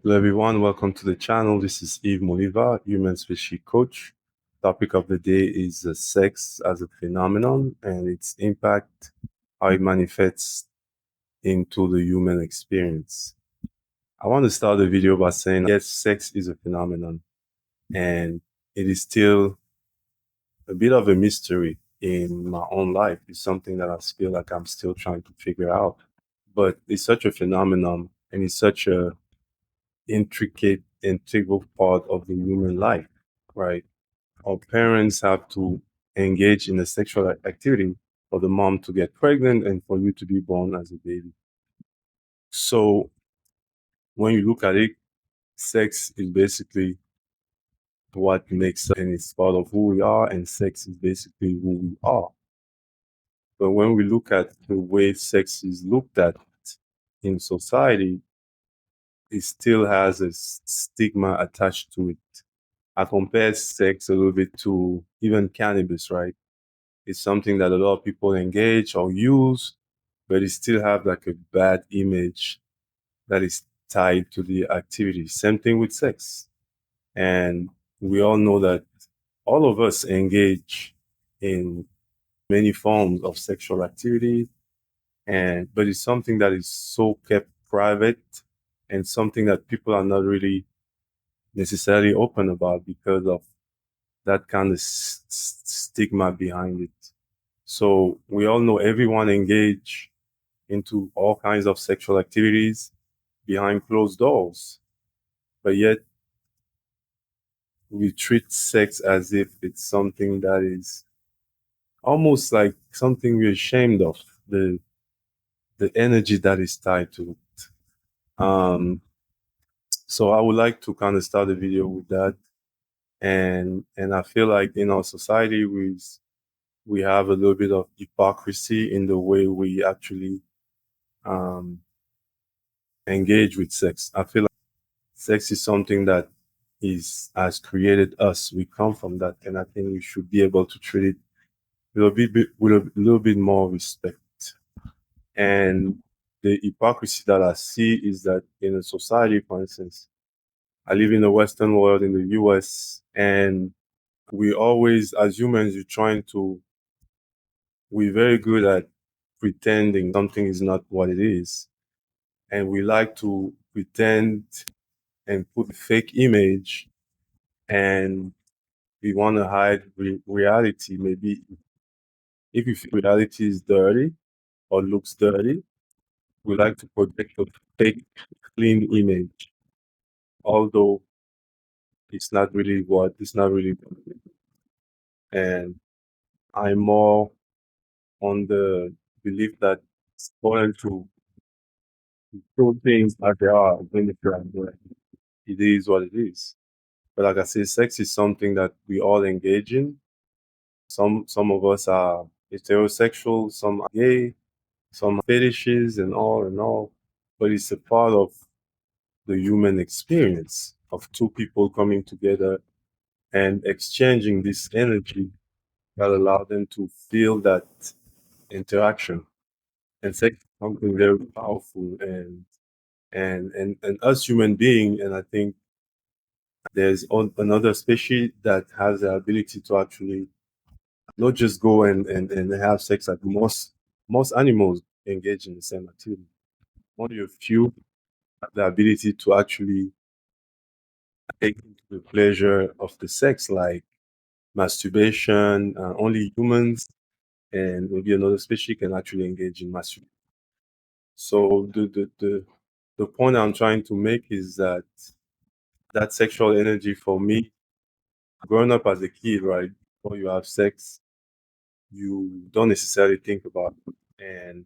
Hello everyone, welcome to the channel. This is Eve Moliva, human species coach. Topic of the day is sex as a phenomenon and its impact, how it manifests into the human experience. I want to start the video by saying, yes, sex is a phenomenon and it is still a bit of a mystery in my own life. It's something that I feel like I'm still trying to figure out. But it's such a phenomenon and it's such a intricate, integral part of the human life, right? Our parents have to engage in a sexual activity for the mom to get pregnant and for you to be born as a baby. So when you look at it, sex is basically what makes us, and it's part of who we are, and sex is basically who we are. But when we look at the way sex is looked at in society, it still has a stigma attached to it. I compare sex a little bit to even cannabis, right? It's something that a lot of people engage or use, but it still have like a bad image that is tied to the activity. Same thing with sex. And we all know that all of us engage in many forms of sexual activity, but it's something that is so kept private and something that people are not really necessarily open about because of that kind of stigma behind it. So we all know everyone engage into all kinds of sexual activities behind closed doors, but yet we treat sex as if it's something that is almost like something we're ashamed of, the energy that is tied to it. So I would like to kind of start the video with that. And I feel like in our society we have a little bit of hypocrisy in the way we actually um, engage with sex. I feel like sex is something that has created us. We come from that, and I think we should be able to treat it with a little bit more respect. And the hypocrisy that I see is that in a society, for instance, I live in the Western world in the US, and we always, as humans, we're very good at pretending something is not what it is. And we like to pretend and put a fake image, and we want to hide reality. Maybe if you feel reality is dirty or looks dirty, we like to project a fake, clean image, although it's not really what it is. And I'm more on the belief that it's important to show things as they are, when it is what it is. But like I say, sex is something that we all engage in. Some of us are heterosexual, some are gay, some fetishes and all and all. But it's a part of the human experience of two people coming together and exchanging this energy that allow them to feel that interaction. And sex is something very powerful and us human being, and I think there's another species that has the ability to actually not just go and have sex like most animals engage in the same activity. Only a few have the ability to actually take into the pleasure of the sex, like masturbation. Only humans and maybe another species can actually engage in masturbation. So the point I'm trying to make is that that sexual energy for me, growing up as a kid, right, before you have sex, you don't necessarily think about it, and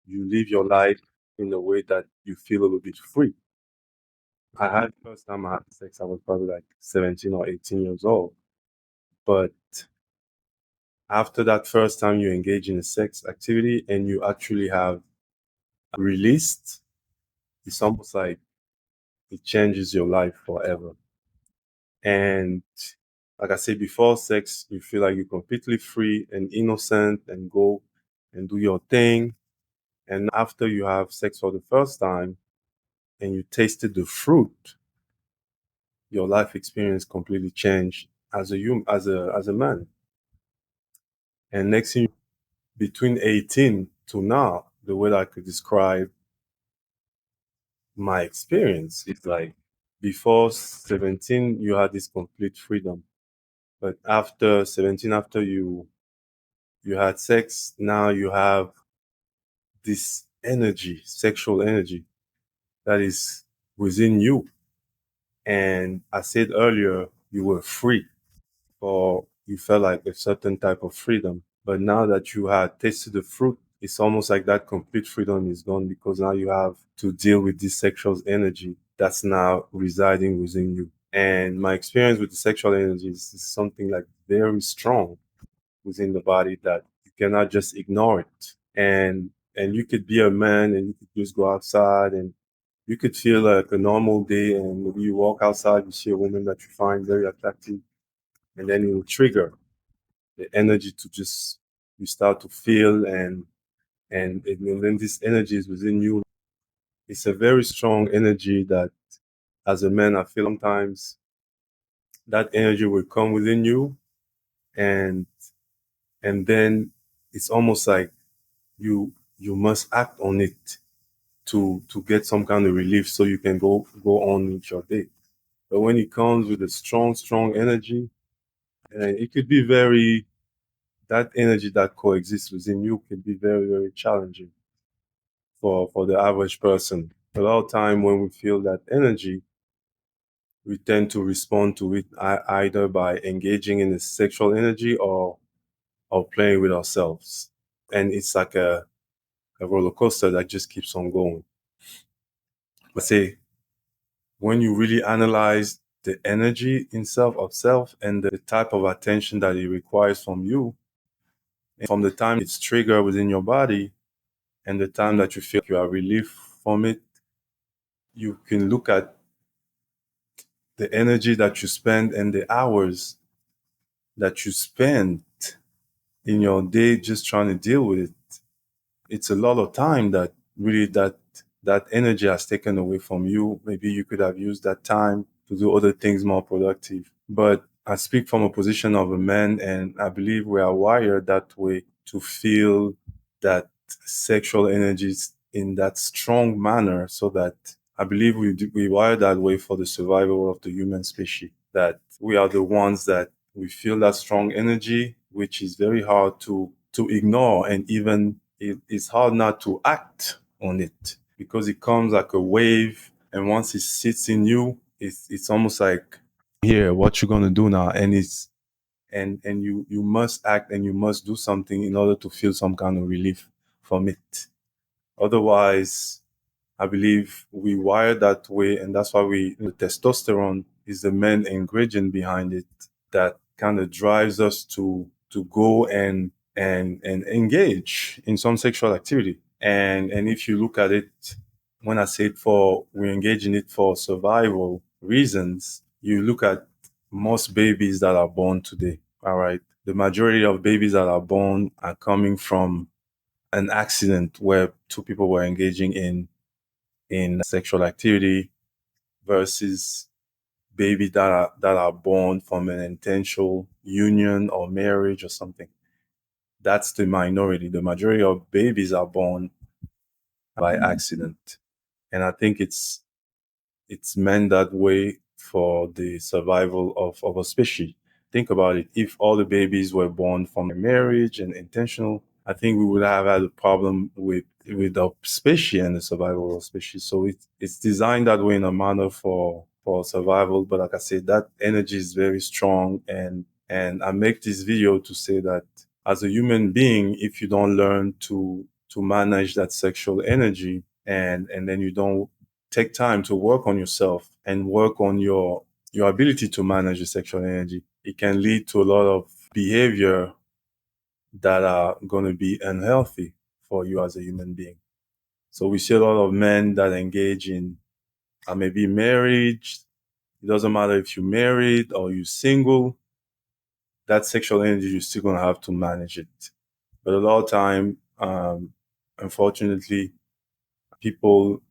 you live your life in a way that you feel a little bit free. I had the first time I had sex, I was probably like 17 or 18 years old. But after that first time you engage in a sex activity and you actually have released, it's almost like it changes your life forever. And like I said, before sex, you feel like you're completely free and innocent and go and do your thing. And after you have sex for the first time, and you tasted the fruit, your life experience completely changed as a human, as a man. And next thing, between 18 to now, the way that I could describe my experience is like before 17, you had this complete freedom. But after 17, after you had sex, now you have this energy, sexual energy that is within you. And I said earlier, you were free or you felt like a certain type of freedom. But now that you had tasted the fruit, it's almost like that complete freedom is gone because now you have to deal with this sexual energy that's now residing within you. And my experience with the sexual energy is something like very strong within the body that you cannot just ignore it. And you could be a man and you could just go outside and you could feel like a normal day and maybe you walk outside, you see a woman that you find very attractive, and then it will trigger the energy to just you start to feel and then this energy is within you. It's a very strong energy that as a man I feel sometimes that energy will come within you and and then it's almost like you must act on it to get some kind of relief so you can go on with your day. But when it comes with a strong energy, and it could be very that energy that coexists within you can be very challenging for the average person. A lot of time when we feel that energy, we tend to respond to it either by engaging in the sexual energy or playing with ourselves. And it's like a roller coaster that just keeps on going. But say when you really analyze the energy in self and the type of attention that it requires from you, and from the time it's triggered within your body and the time that you feel you are relieved from it, you can look at the energy that you spend and the hours that you spend in your day just trying to deal with it. It's a lot of time that really that energy has taken away from you. Maybe you could have used that time to do other things more productive. But I speak from a position of a man, and I believe we are wired that way to feel that sexual energies in that strong manner, so that I believe we wired that way for the survival of the human species. That we are the ones that we feel that strong energy, which is very hard to ignore, and even it's hard not to act on it because it comes like a wave, and once it sits in you, it's almost like here, what you're gonna do now, and it's and you must act and you must do something in order to feel some kind of relief from it. Otherwise, I believe we wire that way, and that's why the testosterone is the main ingredient behind it that kind of drives us to go and engage in some sexual activity. And if you look at it, when I said for we engage in it for survival reasons, you look at most babies that are born today. All right, the majority of babies that are born are coming from an accident where two people were engaging in sexual activity versus babies that are born from an intentional union or marriage or something. That's the minority. The majority of babies are born by accident. And I think it's meant that way for the survival of a species. Think about it. If all the babies were born from a marriage and intentional, I think we would have had a problem with the species and the survival of species. So it's designed that way in a manner for survival. But like I said, that energy is very strong, and I make this video to say that as a human being, if you don't learn to manage that sexual energy and then you don't take time to work on yourself and work on your ability to manage the sexual energy, it can lead to a lot of behavior that are going to be unhealthy for you as a human being. So we see a lot of men that engage in maybe marriage. It doesn't matter if you're married or you're single, that sexual energy, you're still going to have to manage it. But a lot of time, unfortunately, people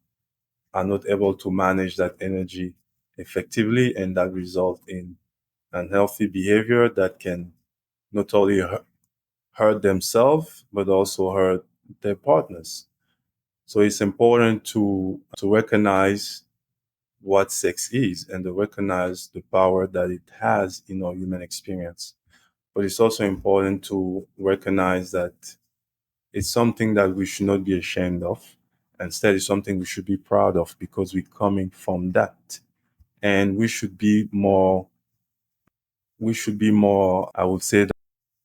are not able to manage that energy effectively, and that result in unhealthy behavior that can not only hurt themselves but also hurt their partners. So it's important to recognize what sex is and to recognize the power that it has in our human experience. But it's also important to recognize that it's something that we should not be ashamed of. Instead, it's something we should be proud of because we're coming from that. And we should be more, I would say,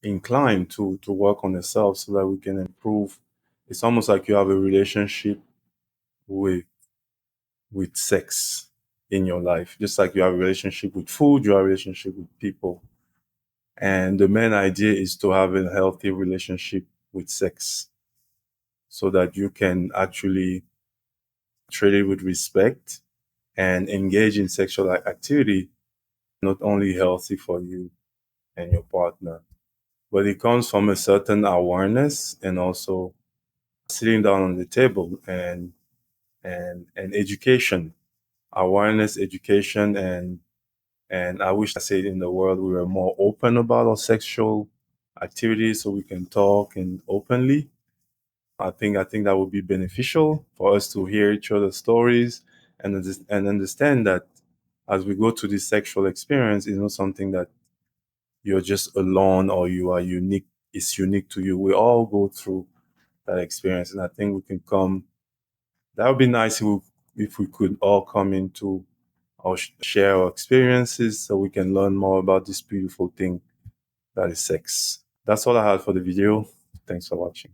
inclined to work on ourselves so that we can improve. It's almost like you have a relationship with sex in your life. Just like you have a relationship with food, you have a relationship with people. And the main idea is to have a healthy relationship with sex so that you can actually treat it with respect and engage in sexual activity, not only healthy for you and your partner, but it comes from a certain awareness and also sitting down on the table and education, awareness, education, and I wish I said in the world we were more open about our sexual activities so we can talk and openly. I think that would be beneficial for us to hear each other's stories and understand that as we go through this sexual experience, it's not something that you're just alone or you are unique. It's unique to you. We all go through that experience, and I think we can come. That would be nice if we could all come into or share our experiences so we can learn more about this beautiful thing that is sex. That's all I had for the video. Thanks for watching.